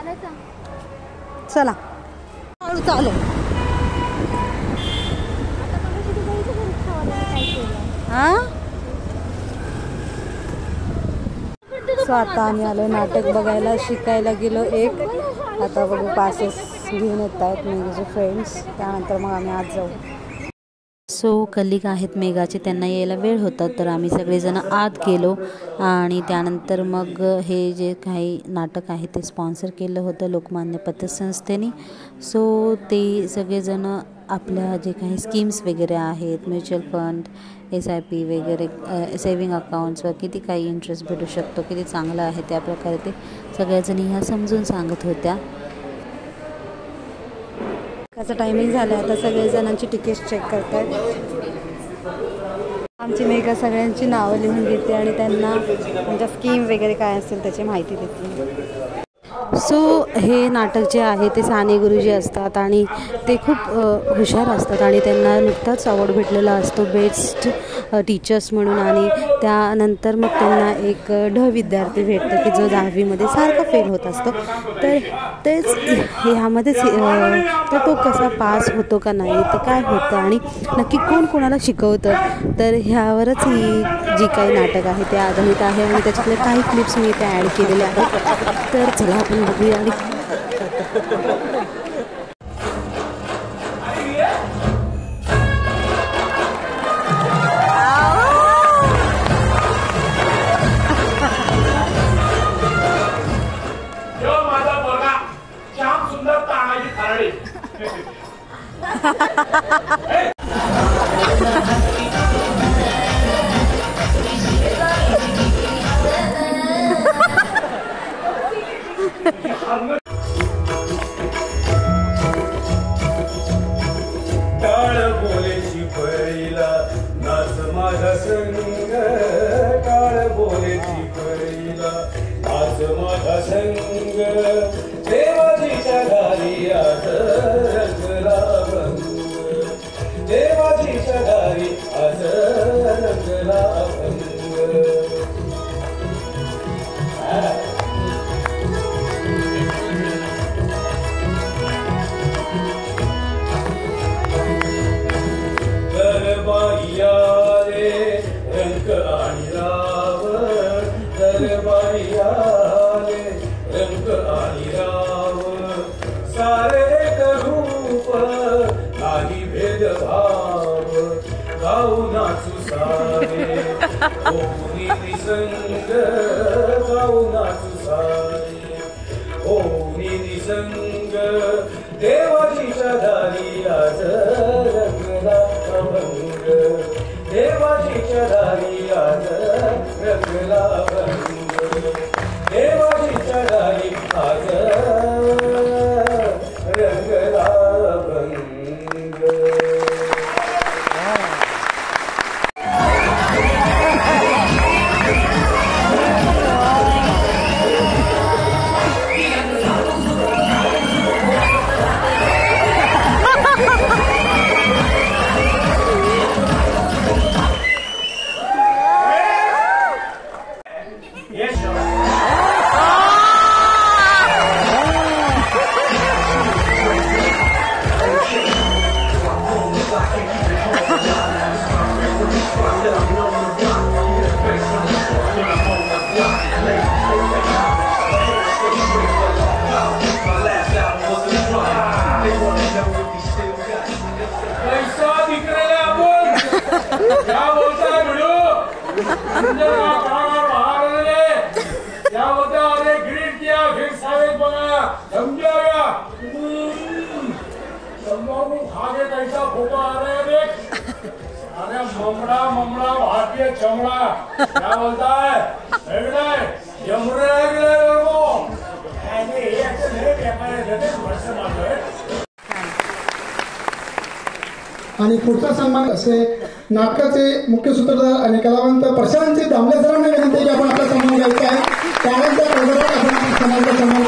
चला चालू. हां सो आता आम्ही आलो नाटक बघायला, शिकायला गेलो एक. आता बघू पासेस घेऊन येत आहेत मेघाचे फ्रेंड्स, त्यानंतर मग आम्ही आज जाऊ. सो कलिग आहेत मेघाचे, त्यांना यायला वेळ होता तर आम्ही सगळेजण आत गेलो आणि त्यानंतर मग हे जे काही नाटक आहे ते स्पॉन्सर केलं होतं लोकमान्य पतसंस्थेने. सो ते सगळेजण आपल्या जे काही स्कीम्स वगैरे आहेत, म्युच्युअल फंड, SIP वगैरे, सेविंग अकाउंट्सवर किती काही इंटरेस्ट भेटू शकतो, किती चांगलं आहे, त्याप्रकारे ते सगळ्याजणी ह्या समजून सांगत होत्या. त्याचं टायमिंग झालं, आता सगळेजणांची तिकीट चेक करत आहेत. आमची मेघा सगळ्यांची नावं लिहून घेते आणि त्यांना त्यांच्या स्कीम वगैरे काय असेल त्याची माहिती देते. सो हे नाटक जे आहे ते साने गुरुजी असतात आणि ते खूप हुशार असतात आणि त्यांना नुकताच अवॉर्ड भेटलेला असतो बेस्ट टीचर्स म्हणून. आणि त्यानंतर मग त्यांना एक विद्यार्थी भेटतं की जो 10वीमध्ये सारखा फेल होत असतो. तर तेच ह्यामध्येच तर तो कसा पास होतो का नाही, तर काय होतं आणि नक्की कोण कोणाला शिकवतं, तर ह्यावरच ही जी काही नाटक आहे ते आधारित आहे. आणि त्याच्यातले काही क्लिप्स मी इथे ॲड केलेले आहेत, तर चला आपण बघूया. आणि आणि पुढचा सन्मान असे नाटकाचे मुख्य सूत्रधार आणि कलावंत प्रशांत दामले सरांना विनंती की आपण आपला सन्मान घ्यायचा आहे. त्यानंतर आपण सन्मान